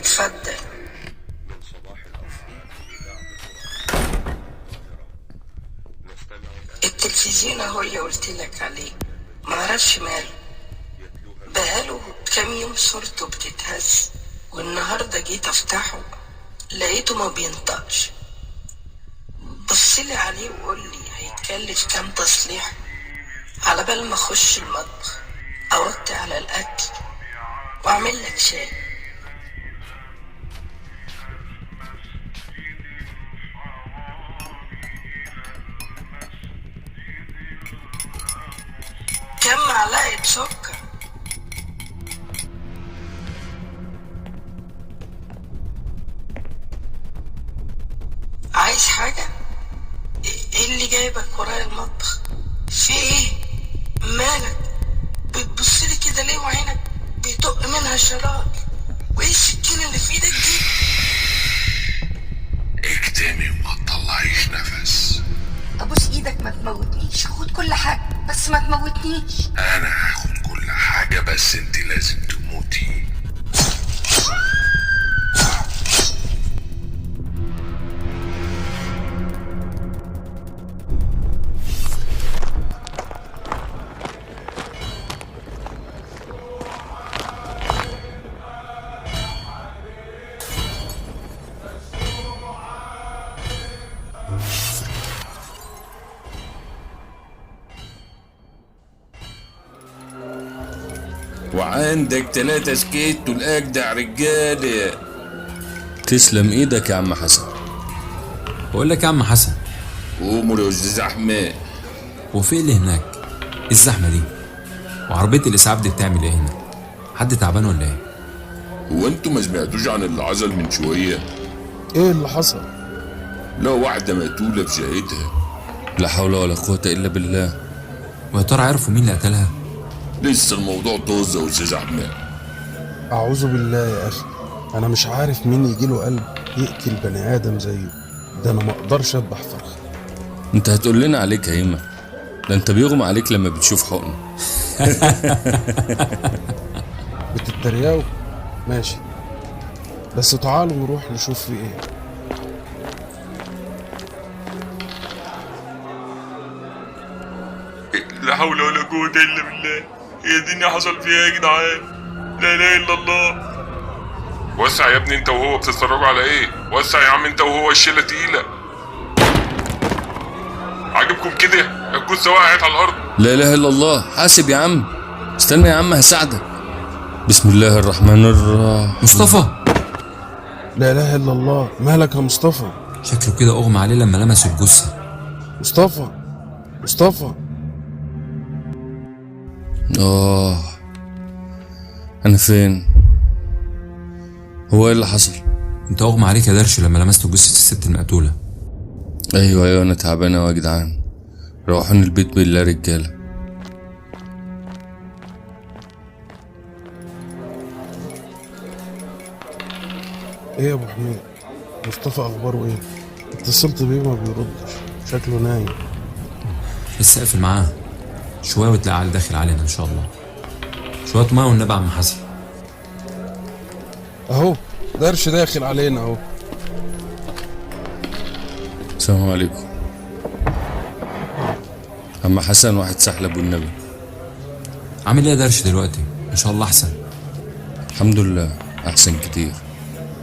اتفضل. التلفزيون اهو اللي قلتلك عليه، معرفش ماله، بقاله كام يوم صورته بتتهز، والنهارده جيت افتحه لقيته ما بينطقش. بصلي عليه وقولي هيتكلف كام تصليح على بال ما اخش المطبخ اوطي على الاكل واعمل لك شاي. كام معلقة سكر؟ عايز حاجة؟ ايه اللي جايبك ورايا المطبخ؟ في ايه؟ مالك؟ بتبصلي كده ليه وعينك بيطق منها شرار؟ وايه السكينة اللي في ايدك دي؟ اكتمي وما تطلعيش نفس. ابوس ايدك ما تموتنيش، خد كل حاجة بس ما تموتنيش. انا هاخد كل حاجة بس انت لازم تموتي. وعندك 3 سكيت والأجدع رجالة. تسلم ايدك يا عم حسن. بقول لك يا عم حسن، قوموا يا استاذ احمد. وفي اللي هناك إيه الزحمه دي؟ وعربيه الاسعاف دي بتعمل ايه هنا؟ حد تعبان ولا ايه؟ هو انتوا ما سمعتوش عن اللي حصل من شويه؟ ايه اللي حصل؟ لا، واحده مقتوله في شقتها. لا حول ولا قوه الا بالله. ويا ترى عرفوا مين اللي قتلها؟ لسه الموضوع طازه يا استاذ احمد. اعوذ بالله يا اخي، انا مش عارف مين يجيله قلب يقتل بني ادم زيه ده. انا ما اقدرش اذبح فرخه. انت هتقول لنا عليك يا ايما؟ ده انت بيغمى عليك لما بتشوف حقن. بتتريقوا؟ ماشي، بس تعالوا نروح نشوف في ايه. لا حول ولا قوة إلا بالله. هي الدنيا حصل فيها يا جدعان؟ لا إله إلا الله. وسع يا ابني، انت وهو بتتفرجوا على ايه؟ وسع يا عم انت وهو، الشيله تقيله. عاجبكم كده؟ الجثه وقعت على الارض. لا اله الا الله. حاسب يا عم، استنى يا عم هساعدك. بسم الله الرحمن الرحيم. مصطفى! لا اله الا الله. مالك يا مصطفى؟ شكله كده اغمى عليه لما لمس الجثه. مصطفى، مصطفى. انا فين؟ هو ايه اللي حصل؟ انت اغمى عليك يا درش لما لمست جثه الست المقتوله. ايوه انا تعبان يا جدعان. روحوني البيت بالله رجاله. ايه يا ابو حميد، مصطفى اخباره ايه؟ اتصلت بيه ما بيردش، شكله نايم. لسه قافل معاه شويه وتلاقي علي داخل علينا ان شاء الله. شويه ميه والنبي عم حسن. اهو درش داخل علينا اهو. السلام عليكم. عم حسن، واحد سحلب والنبي. عامل ايه يا درش دلوقتي؟ ان شاء الله احسن. الحمد لله احسن كتير.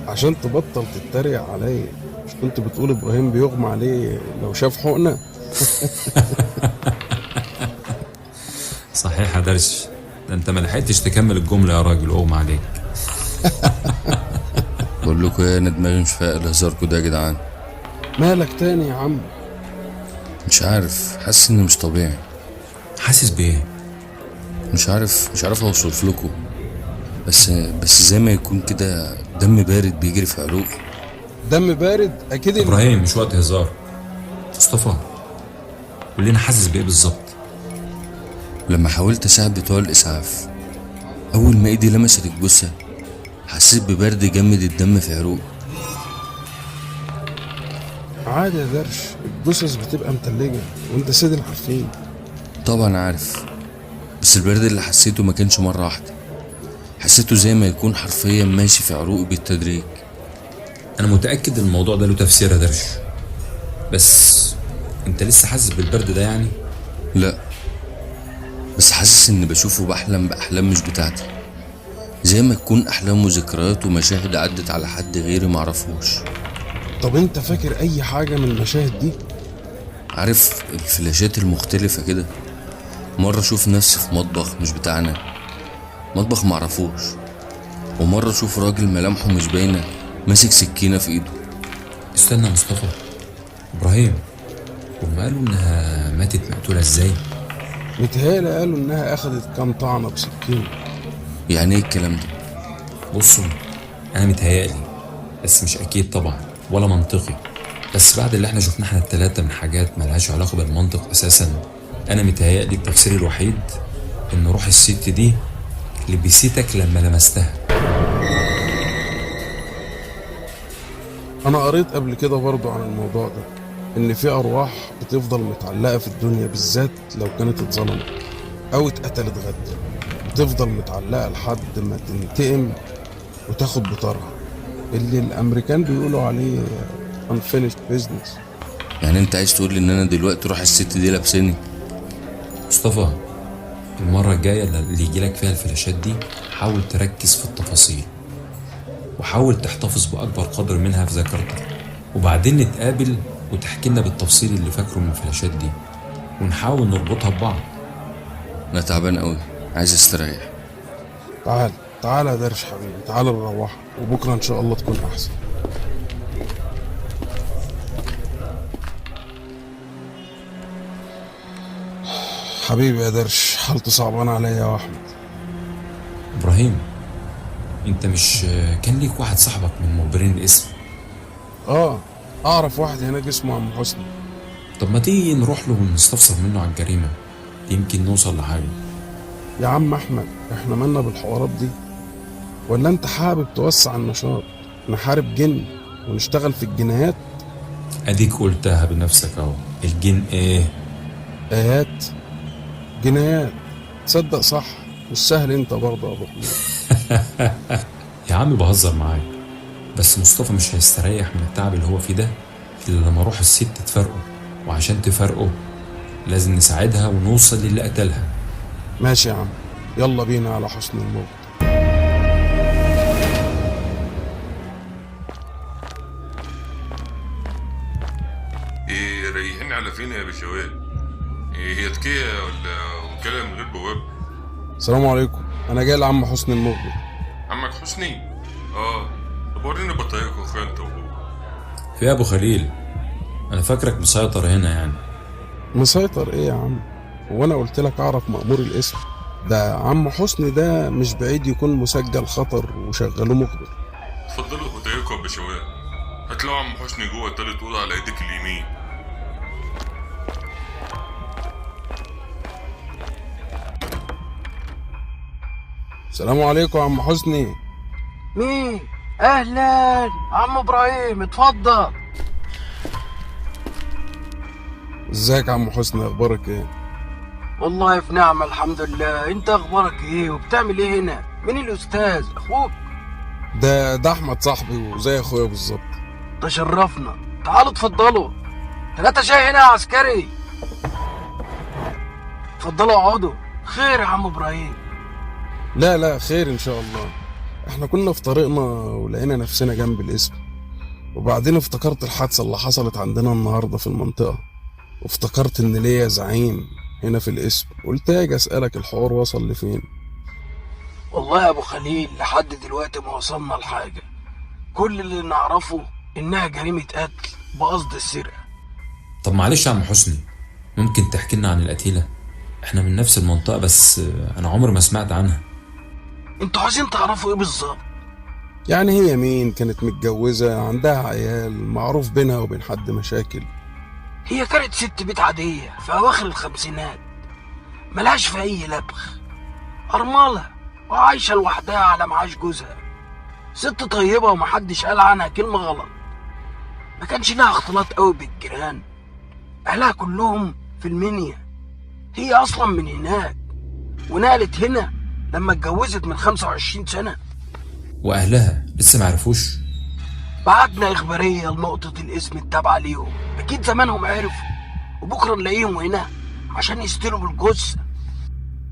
عشان تبطل تتريق عليا، مش كنت بتقول ابراهيم بيغمى عليه لو شاف حقنه؟ صحيح يا درش، ده انت ما لحقتش تكمل الجمله يا راجل اغمى عليك. بقول لكم ايه، انا دماغي مش فايق لهزاركم ده يا جدعان. مالك تاني يا عم؟ مش عارف، حاسس اني مش طبيعي. حاسس بايه؟ مش عارف اوصف لكم، بس زي ما يكون كده دم بارد بيجري في عروقي. دم بارد؟ اكيد. ابراهيم مش وقت هزار. مصطفى قول لنا حاسس بايه بالظبط؟ لما حاولت اساعد بتوع الاسعاف، اول ما ايدي لمست الجثه حسيت ببرد جمد الدم في عروقي. عادي يا درش، الجثث بتبقى متلجه وانت سيد الحرفين. طبعا عارف، بس البرد اللي حسيته ما كانش مره واحده، حسيته زي ما يكون حرفيا ماشي في عروقي بالتدريج. انا متاكد الموضوع ده له تفسير يا درش، بس انت لسه حاسس بالبرد ده يعني؟ لا، بس حاسس اني بشوفه بحلم بأحلام مش بتاعتي، زي ما تكون أحلام وذكريات ومشاهد عدت على حد غيري معرفوش. طب انت فاكر اي حاجة من المشاهد دي؟ عارف الفلاشات المختلفة كده؟ مرة أشوف نفسي في مطبخ مش بتاعنا، مطبخ معرفوش، ومرة أشوف راجل ملامحه مش باينة ماسك سكينة في إيده. استنى يا مصطفى، ابراهيم، هم قالوا انها ماتت مقتوله ازاي؟ متهيألي قالوا انها اخدت كام طعنة بسكين. يعني إيه الكلام ده؟ بصوا، انا متهيألي، بس مش اكيد طبعا ولا منطقي، بس بعد اللي احنا شفناه احنا التلاتة من حاجات ملهاش علاقه بالمنطق اساسا، انا متهيألي التفسير الوحيد ان روح الست دي لبستك لما لمستها. انا قريت قبل كده برضو عن الموضوع ده، ان في ارواح بتفضل متعلقة في الدنيا، بالذات لو كانت اتظلمت او اتقتلت غدر، بتفضل متعلقة لحد ما تنتقم وتاخد بطارها، اللي الامريكان بيقولوا عليه unfinished business. يعني أنت عايز تقول إن أنا دلوقتي روح الست دي لابساني؟ مصطفى، المرة الجاية اللي يجيلك فيها الفلاشات دي حاول تركز في التفاصيل، وحاول تحتفظ بأكبر قدر منها في ذاكرتك، وبعدين نتقابل وتحكي لنا بالتفصيل اللي فاكره من الفلاشات دي، ونحاول نربطها ببعض. أنا تعبان أوي، عايز أستريح. تعال يا درش حبيبي، تعال نروح، وبكرة ان شاء الله تكون احسن. حبيبي يا درش، حالته صعبانة عليا يا احمد. إبراهيم، أنت مش كان ليك واحد صاحبك من مخبرين الاسم؟ اعرف واحد هناك اسمه عم حسني. طب ما تيجي نروح له ونستفسر منه عن الجريمة، يمكن نوصل لحاجة. يا عم احمد، احنا مالنا بالحوارات دي؟ ولا انت حابب توسع النشاط، نحارب جن ونشتغل في الجنايات؟ أديك قلتها بنفسك أهو، الجن إيه؟ ايات، جنايات. تصدق صح، مش سهل انت برضه يا ابو حميد. يا عم بهزر معاك، بس مصطفى مش هيستريح من التعب اللي هو فيه ده إلا لما روح الست تفرقه، وعشان تفرقه لازم نساعدها ونوصل للي قتلها. ماشي يا عم، يلا بينا على حسن الموت. ايه رايحين على فين يا بشوات؟ ايه هي تكيه ولا وكاله من غير بواب؟ السلام عليكم، انا جاي لعم حسني المخبر. عمك حسني؟ طب وريني بطايقك واخويا انت وهو. في أبو خليل، أنا فاكرك مسيطر هنا يعني. مسيطر ايه يا عم؟ وانا قلت لك اعرف مأمور الاسم؟ ده عم حسني ده مش بعيد يكون مسجل خطر وشغلوه مخبر. اتفضلوا بطايقكم يا بشوات، هتلاقوا عم حسني جوه تالت اوضه على ايديك اليمين. السلام عليكم يا عم حسني. مين؟ اهلا عم ابراهيم، اتفضل. ازيك يا عم حسني، اخبارك ايه؟ والله في نعمة الحمد لله. انت اخبارك ايه وبتعمل ايه هنا؟ مين الاستاذ؟ اخوك؟ ده احمد صاحبي وزي اخويا بالظبط. تشرفنا، تعالوا اتفضلوا. 3 شاي هنا يا عسكري. اتفضلوا اقعدوا. خير يا عم ابراهيم؟ لا خير ان شاء الله. احنا كنا في طريقنا ولقينا نفسنا جنب الاسم، وبعدين افتكرت الحادثة اللي حصلت عندنا النهاردة في المنطقة، وافتكرت ان ليا زعيم هنا في الاسم، قلت اجي اسألك الحوار وصل لفين. والله يا ابو خليل لحد دلوقتي ما وصلنا لحاجة. كل اللي نعرفه انها جريمة قتل بقصد السرقة. طب معلش يا عم حسني، ممكن تحكي لنا عن القتيلة؟ احنا من نفس المنطقة بس انا عمري ما سمعت عنها. انتوا عايزين تعرفوا ايه بالظبط؟ يعني هي مين، كانت متجوزة، عندها عيال، معروف بينها وبين حد مشاكل؟ هي كانت ست بيت عادية في أواخر الخمسينات، ملهاش في أي لبخ، أرملة وعايشة لوحدها على معاش جوزها. ست طيبة ومحدش قال عنها كلمة غلط. ما كانش لها اختلاط قوي بالجيران، أهلها كلهم في المنيا، هي أصلا من هناك ونقلت هنا لما اتجوزت من 25 سنة. واهلها لسه معرفوش؟ بعتنا إخبارية لنقطة الاسم التابعة ليهم، أكيد زمانهم عرفوا، وبكرة نلاقيهم هنا عشان يستلموا الجثة.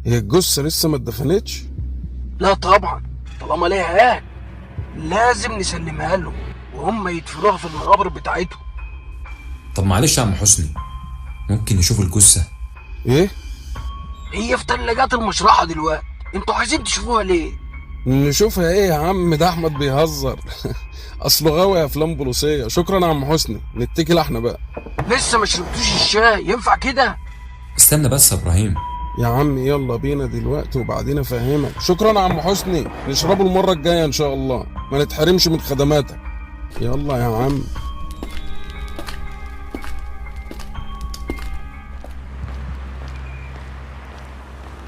هي الجثة لسه ما اتدفنتش؟ لا طبعا، طالما ليها أهل لازم نسلمها لهم وهم يدفنوها في المقابر بتاعتهم. طب معلش يا عم حسني، ممكن نشوف الجثة؟ ايه؟ هي في تلاجات المشرحة دلوقتي، انتوا عايزين تشوفوها ليه؟ نشوفها ايه يا عم؟ ده احمد بيهزر. اصله غاوي افلام بوليسيه. شكرا يا عم حسني، نتكل احنا بقى. لسه ما شربتوش الشاي، ينفع كده؟ استنى بس يا ابراهيم. يا عم يلا بينا دلوقتي وبعدين افهمك. شكرا يا عم حسني، نشربه المره الجايه ان شاء الله، ما نتحرمش من خدماتك. يلا يا عم.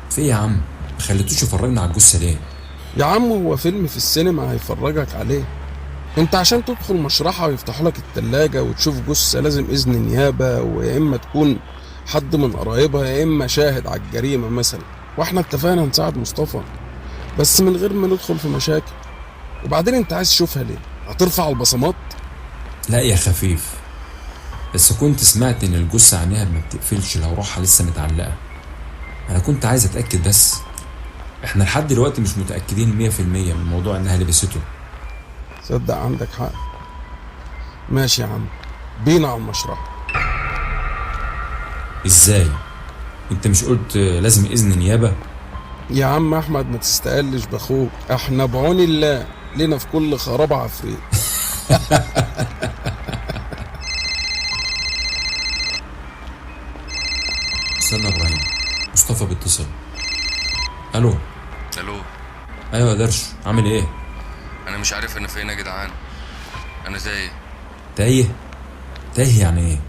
في ايه يا عم؟ ما خليتوش يفرجنا على الجثة ليه؟ يا عم هو فيلم في السينما هيفرجك عليه؟ انت عشان تدخل مشرحة ويفتحوا لك التلاجة وتشوف جثة لازم اذن نيابة، ويا اما تكون حد من قرايبها يا اما شاهد على الجريمة مثلا. واحنا اتفقنا نساعد مصطفى بس من غير ما ندخل في مشاكل. وبعدين انت عايز تشوفها ليه؟ هترفع البصمات؟ لا يا خفيف، بس كنت سمعت ان الجثة عينيها ما بتقفلش لو روحها لسه متعلقة. انا كنت عايز اتأكد بس. احنا لحد دلوقتي مش متأكدين 100% من موضوع انها لبسته. صدق عندك حق. ماشي يا عم، بينا على المشرحة. ازاي؟ انت مش قلت لازم اذن نيابة؟ يا عم احمد ما تستقلش باخوك، احنا بعون الله لنا في كل خراب عفريت. استنى يا ابراهيم، مصطفى بيتصل. الو. الو. ايوه يا درش، عامل ايه؟ انا مش عارف انا فين يا جدعان، انا تايه. تايه؟ تايه يعني ايه؟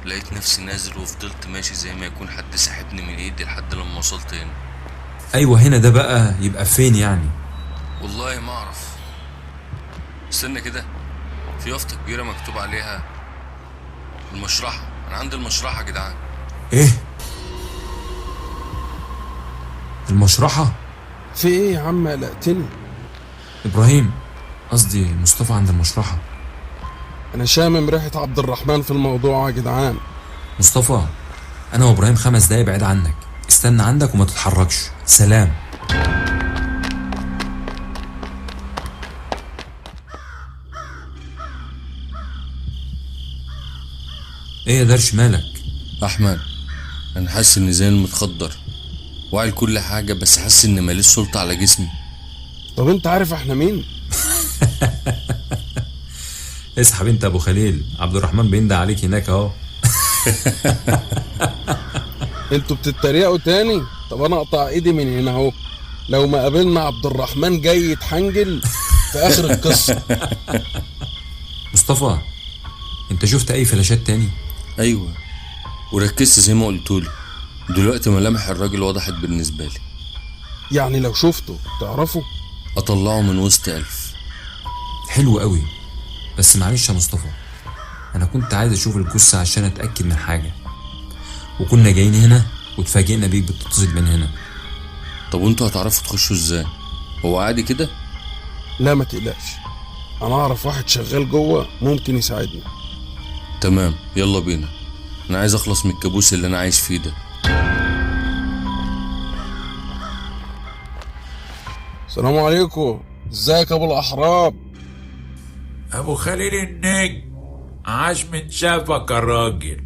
لقيت نفسي نازل وفضلت ماشي زي ما يكون حد سحبني من ايدي لحد لما وصلت هنا. ايوه هنا ده بقى يبقى فين يعني؟ والله ما اعرف. استنى كده، في يافطة كبيرة مكتوب عليها المشرحة. انا عند المشرحة يا جدعان. ايه؟ المشرحة؟ في ايه يا عم؟ قلقتني. ابراهيم، قصدي مصطفى عند المشرحة. انا شامم ريحة عبد الرحمن في الموضوع يا جدعان. مصطفى، انا وابراهيم 5 دقايق بعيد عنك، استنى عندك وما تتحركش. سلام. ايه يا درش مالك؟ احمد، انا حاسس اني زي المتخدر، واعي لكل حاجة بس حاسس ان ماليش سلطة على جسمي. طب انت عارف احنا مين؟ اسحب انت ابو خليل، عبد الرحمن بيندى عليك هناك اهو. انتوا بتتريقوا تاني؟ طب انا اقطع ايدي من هنا اهو لو ما قابلنا عبد الرحمن جاي يتحنجل في اخر القصة. مصطفى، انت شفت اي فلاشات تاني؟ ايوه، وركزت زي ما قلتولي. دلوقتي ملامح الراجل وضحت بالنسبة لي. يعني لو شفته تعرفه؟ اطلعه من وسط 1000. حلو قوي، بس معلش يا مصطفى، انا كنت عايز اشوف الجثة عشان اتأكد من حاجة، وكنا جايين هنا واتفاجئنا بيك بتتصل من هنا. طب وانتوا هتعرفوا تخشوا ازاي؟ هو عادي كده؟ لا ما تقلقش، انا اعرف واحد شغال جوه ممكن يساعدني. تمام، يلا بينا. انا عايز اخلص من الكابوس اللي انا عايش فيه ده. السلام عليكم، ازيك يا ابو الاحراب؟ ابو خليل النجم، عاش من شافك يا راجل.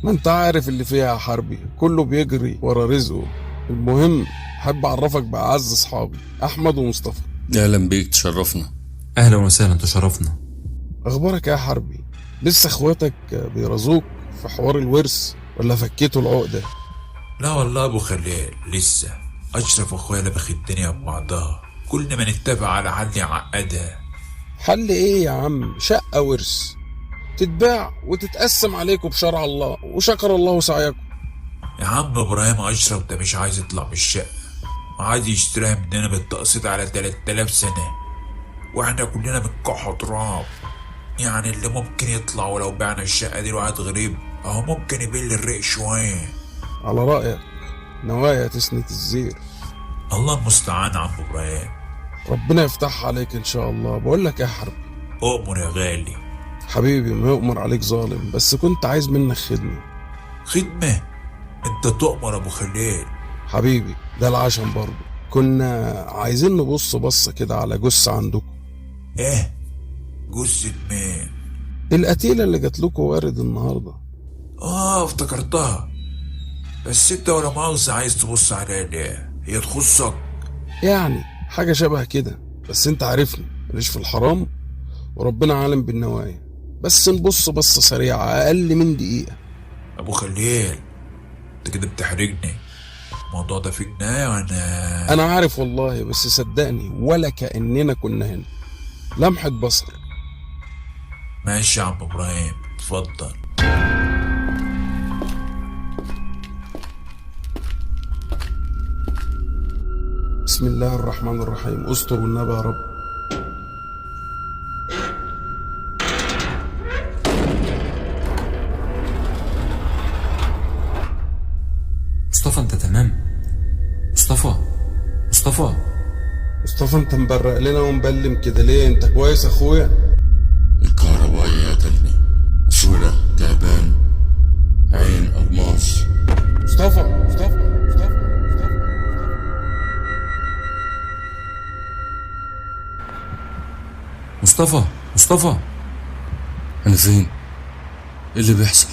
ما انت عارف اللي فيها يا حربي، كله بيجري ورا رزقه. المهم حب اعرفك باعز اصحابي احمد ومصطفى. اهلا بيك، تشرفنا. اهلا وسهلا، تشرفنا. اخبارك يا حربي؟ لسه اخواتك بيرزوك في حوار الورث ولا فكيتوا العقده؟ لا والله ابو خليل لسه. اشرف اخويا لبخ الدنيا ببعضها، كل ما نتفق على حل يعقدها. حل ايه يا عم؟ شقه ورث تتباع وتتقسم عليكم بشرع الله، وشكر الله سعيكم. يا عم ابراهيم اشرف ده مش عايز يطلع من الشقه، وعايز يشتريها مننا بالتقسيط على 3000 سنه، واحنا كلنا بنكح تراب. يعني اللي ممكن يطلع ولو بعنا الشقه دي لواحد غريب اهو ممكن يبل الريق شويه. على رايك نوايا تسنة الزير. الله المستعان يا عم ابراهيم. ربنا يفتحها عليك ان شاء الله. بقول لك يا حرب، اؤمر يا غالي. حبيبي ما يؤمر عليك ظالم، بس كنت عايز منك خدمة. خدمة؟ انت تؤمر ابو خليل. حبيبي ده العشم برضه، كنا عايزين نبص بصة كده على جثة عندكم. ايه؟ جثة مين؟ القتيلة اللي جات لكم وارد النهاردة. افتكرتها. بس انت ولا مؤاخذة عايز تبص عليها ليه؟ هي تخصك؟ يعني حاجة شبه كده، بس انت عارفني ماليش في الحرام وربنا عالم بالنوايا، بس نبص بصة سريعة أقل من دقيقة. ابو خليل انت كده بتحرجني. الموضوع ده فيه جناية وانا أنا عارف والله، بس صدقني ولا كأننا كنا هنا. لمحة بصر. ماشي يا عم ابراهيم، اتفضل. بسم الله الرحمن الرحيم. استر النبي يا رب. مصطفى انت تمام؟ مصطفى مصطفى مصطفى انت مبرق لنا ومبلم كده ليه؟ انت كويس اخويا؟ الكهربائي قتلني. صورة تعبان، عين ألماس. مصطفى مصطفى مصطفى مصطفى أنا فين؟ إيه اللي بيحصل؟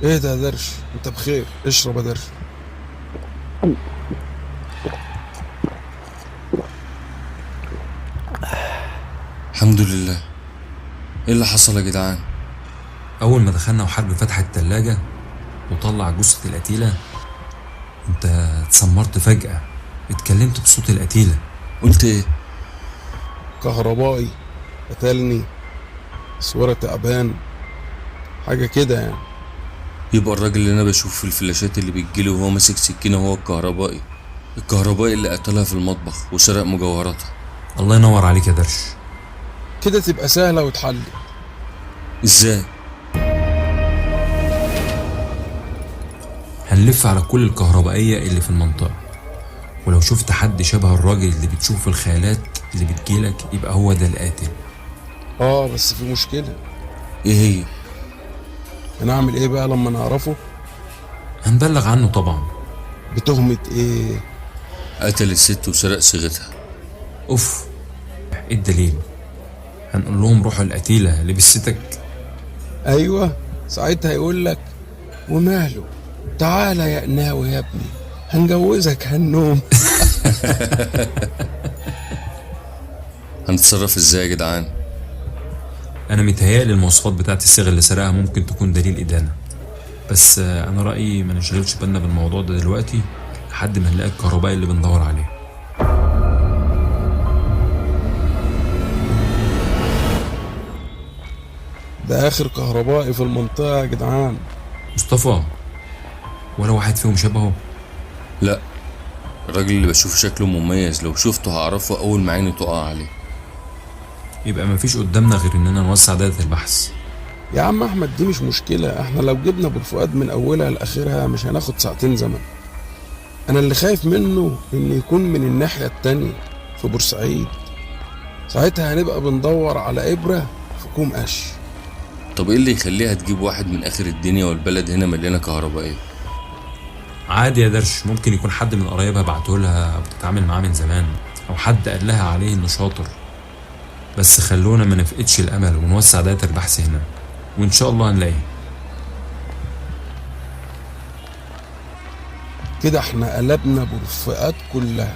ايه ده يا درش؟ انت بخير؟ اشرب يا درش. الحمد لله. إيه اللي حصل يا جدعان؟ اول ما دخلنا وحرب فتح التلاجة وطلع جثة القتيلة، انت اتسمرت فجأة، اتكلمت بصوت القتيلة. قلت إيه؟ كهربائي قتلني، صورة تعبان، حاجة كده يعني. يبقى الراجل اللي أنا بشوفه في الفلاشات اللي بتجيلي وهو ماسك سكينة هو الكهربائي. الكهربائي اللي قتلها في المطبخ وسرق مجوهراتها. الله ينور عليك يا درش. كده تبقى سهلة وتحل. إزاي؟ هنلف على كل الكهربائية اللي في المنطقة، ولو شفت حد شبه الراجل اللي بتشوف في الخيالات اللي بتجيلك يبقى هو ده القاتل. بس في مشكلة. إيه هي؟ هنعمل ايه بقى لما نعرفه؟ هنبلغ عنه طبعا. بتهمة ايه؟ قتل الست وسرق صيغتها. اوف، ايه الدليل؟ هنقول لهم روحوا القتيلة لبستك. ايوه، ساعتها يقول لك وماله، تعالى يا قناوي يا ابني هنجوزك هالنوم. هنتصرف ازاي يا جدعان؟ انا متهيألي المواصفات بتاعت الصيغة اللي سرقها ممكن تكون دليل ادانة، بس انا رأيي ما نشغلش بالنا بالموضوع ده دلوقتي لحد ما نلاقي الكهربائي اللي بندور عليه. ده اخر كهربائي في المنطقة يا جدعان. مصطفى، ولا واحد فيهم شبهه؟ لا، الراجل اللي بشوفه شكله مميز، لو شفته هعرفه اول ما عيني تقع عليه. يبقى مفيش قدامنا غير اننا نوسع دايرة البحث. يا عم احمد دي مش مشكلة، احنا لو جبنا ابو الفؤاد من اولها لاخرها مش هناخد ساعتين زمن. انا اللي خايف منه ان يكون من الناحية التانية في بورسعيد، ساعتها هنبقى بندور على ابرة في كوم قش. طب ايه اللي يخليها تجيب واحد من اخر الدنيا والبلد هنا مليانة كهربائية؟ عادي يا درش، ممكن يكون حد من قرايبها بعتهولها او بتتعامل معاه من زمان، او حد قال لها عليه انه شاطر. بس خلونا ما نفقدش الامل ونوسع دايرة البحث هنا، وان شاء الله هنلاقيه. كده احنا قلبنا بورفئات كلها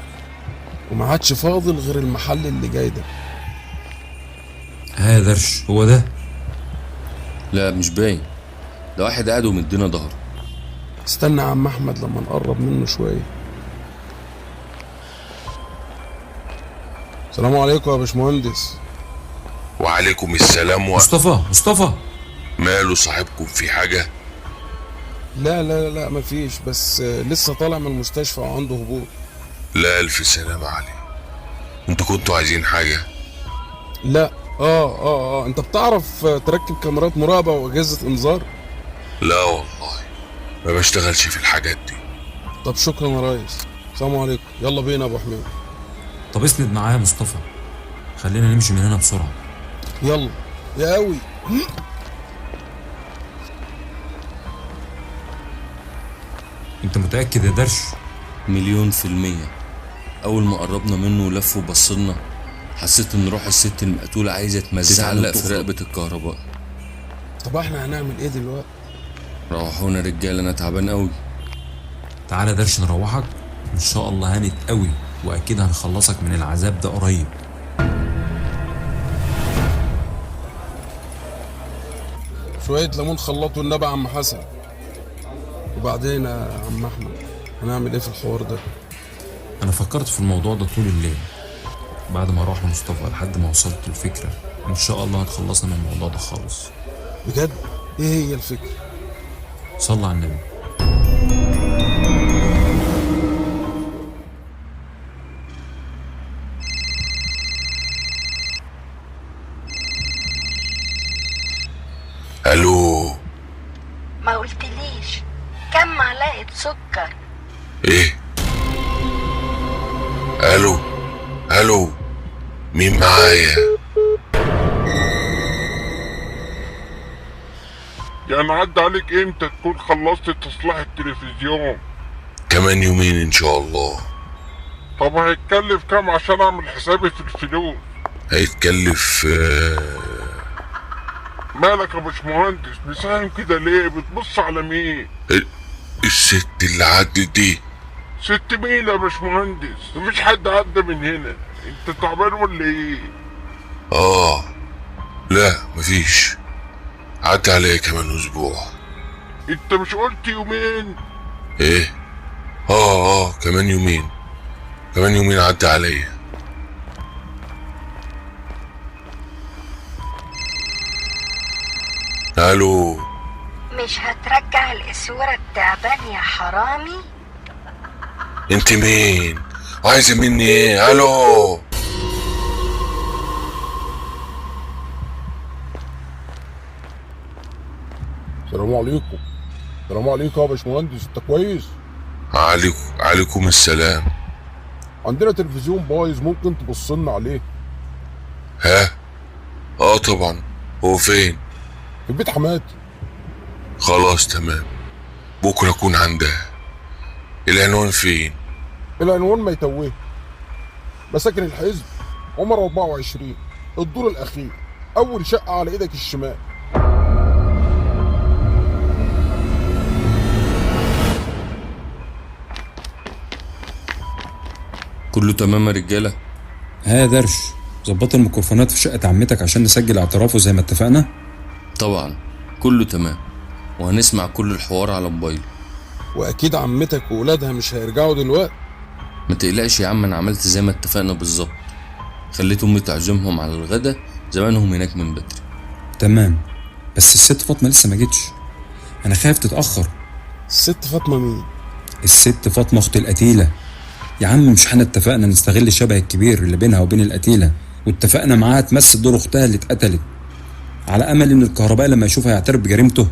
وما عادش فاضل غير المحل اللي جاي ده. ها يا درش، هو ده؟ لا مش باين، ده واحد قاعد ومدينا ظهره. استنى يا عم احمد لما نقرب منه شويه. السلام عليكم يا باشمهندس. وعليكم السلام. مصطفى ماله صاحبكم، في حاجة؟ لا لا لا مفيش، بس لسه طالع من المستشفى وعنده هبوط. لا ألف سلامة عليه. انتوا كنتوا عايزين حاجة؟ لا انت بتعرف تركب كاميرات مراقبة واجهزة انذار؟ لا والله ما بشتغلش في الحاجات دي. طب شكرا يا ريس. السلام عليكم. يلا بينا يا ابو حميد. طب اسند معايا يا مصطفى، خلينا نمشي من هنا بسرعة. يلا يا قوي. انت متأكد يا درش؟ 1,000,000%. اول ما قربنا منه ولف وبصلنا حسيت ان روح الست المقتولة عايزة تتعلق في رقبة الكهرباء. طب احنا هنعمل ايه دلوقتي؟ روحونا رجالة، انا تعبان قوي. تعالى يا درش نروحك، ان شاء الله هانت قوي واكيد هنخلصك من العذاب ده قريب. شوية ليمون خلطوا النبي يا عم حسن. وبعدين يا عم احمد هنعمل ايه في الحوار ده؟ انا فكرت في الموضوع ده طول الليل بعد ما اروح لمصطفى لحد ما وصلت الفكرة ان شاء الله هتخلصنا من الموضوع ده خالص. بجد؟ ايه هي الفكرة؟ صلى على النبي. الو. ما قلتليش كم معلقة سكر؟ ايه؟ الو الو، مين معايا؟ يعني عدى عليك امتى تكون خلصت تصليح التلفزيون؟ كمان يومين ان شاء الله. طب هيتكلف كام عشان اعمل حسابي في الفلوس؟ هيتكلف مالك يا باشمهندس مساهم كده ليه؟ بتبص على مين؟ الست اللي عدت دي. ست مين يا باشمهندس؟ مفيش حد عدى من هنا، انت تعبان ولا ايه؟ لا مفيش، عدى عليا كمان اسبوع. انت مش قلت يومين؟ ايه؟ كمان يومين، كمان يومين عدى عليا. الو. مش هترجع الاسورة التعبان يا حرامي؟ انت مين؟ عايزه مني ايه؟ الو. السلام عليكم. السلام عليكم يا باشمهندس، انت كويس؟ عليكم السلام. عندنا تلفزيون بايظ، ممكن تبص لنا عليه؟ ها؟ طبعا. هو فين؟ في بيت حماتي. خلاص تمام، بكره اكون عندها. العنوان فين؟ العنوان ما يتوه، مساكن الحزب عمر 24 الدور الاخير، اول شقه على ايدك الشمال. كله تمام يا رجالة؟ ها يا درش، ظبطت الميكروفونات في شقة عمتك عشان نسجل اعترافه زي ما اتفقنا؟ طبعا كله تمام، وهنسمع كل الحوار على موبايله. واكيد عمتك وولادها مش هيرجعوا دلوقتي. ما تقلقش يا عم، انا عملت زي ما اتفقنا بالظبط. خليت امي تعزمهم على الغدا، زمانهم هناك من بدري. تمام، بس الست فاطمة لسه ما جتش، انا خايف تتأخر. الست فاطمة مين؟ الست فاطمة اخت القتيلة. يا عم مش احنا اتفقنا نستغل الشبه الكبير اللي بينها وبين القتيلة، واتفقنا معاها تمثل دور اختها اللي اتقتلت على امل ان الكهربائي لما يشوفها يعترف بجريمته.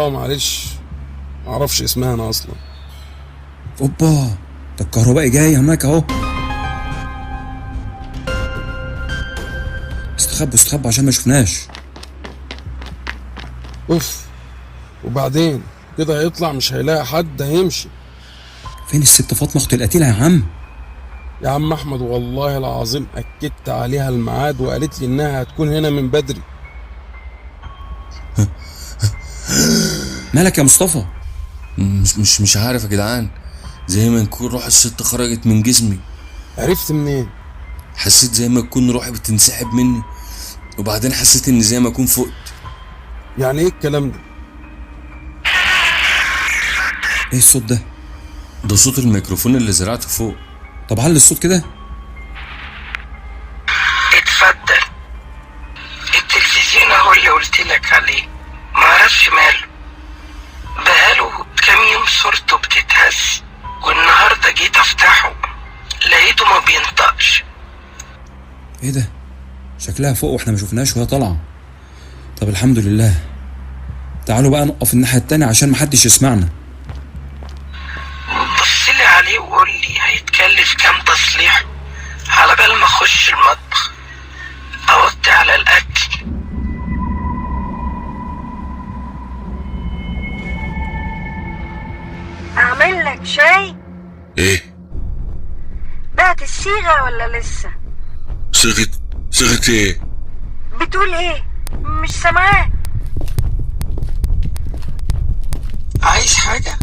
معلش معرفش اسمها انا اصلا. اوبا، ده الكهربائي جاي هناك اهو. استخبوا عشان ما شفناش. وبعدين كده هيطلع مش هيلاقي حد، هيمشي. فين الست فاطمة اخت القتيلة يا عم؟ يا عم احمد والله العظيم اكدت عليها الميعاد وقالت لي انها هتكون هنا من بدري. مالك يا مصطفى؟ مش عارف يا جدعان، زي ما نكون روح الست خرجت من جسمي. عرفت منين؟ حسيت زي ما تكون روحي بتنسحب مني، وبعدين حسيت ان زي ما اكون فقت. يعني ايه الكلام ده؟ ايه الصوت ده؟ ده صوت الميكروفون اللي زرعته فوق. طب علي الصوت كده. اتفضل، التلفزيون اهو اللي قلت لك عليه، معرفش ماله، بقاله كام يوم صورته بتتهز، والنهارده جيت افتحه لقيته ما بينطقش. ايه ده؟ شكلها فوق واحنا ما شفناش وهي طالعه. طب الحمد لله، تعالوا بقى نقف الناحيه التانية عشان محدش يسمعنا. بصلي عليه وقول هيكلف كام تصليح على بال ما اخش المطبخ اوطي على الاكل. اعمل لك شاي؟ ايه؟ بعت الصيغة ولا لسه؟ صيغة ايه؟ بتقول ايه؟ مش سامعاك. عايز حاجة؟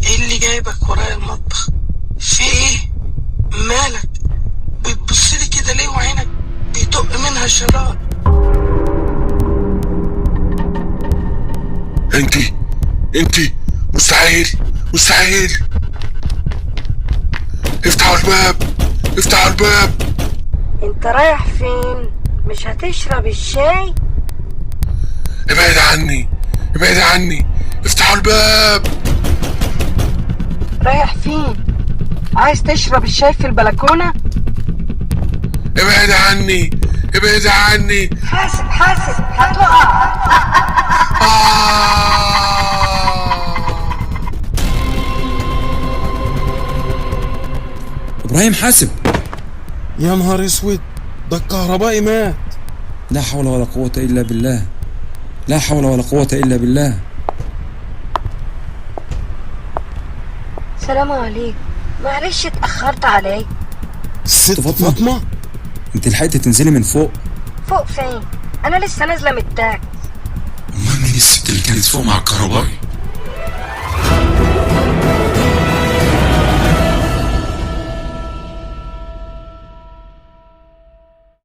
ايه اللي جايبك ورايا المطبخ؟ في ايه؟ مالك؟ بتبصلي كده ليه وعينك بيطق منها شرار؟ انتي مستحيل افتحوا الباب. انت رايح فين؟ مش هتشرب الشاي؟ ابعد عني افتحوا الباب. رايح فين؟ عايز تشرب الشاي في البلكونة؟ ابعد عني. حاسب هتقع. ابراهيم حاسب. يا نهار اسود، ده الكهربائي مات. لا حول ولا قوة إلا بالله. سلام عليكم، معلش اتأخرت عليك. الست فاطمة؟ انت لحقت تنزلي من فوق؟ فوق فين؟ انا لسه نازلة من التاكسي. امال مين الست اللي كانت فوق مع الكهربائي؟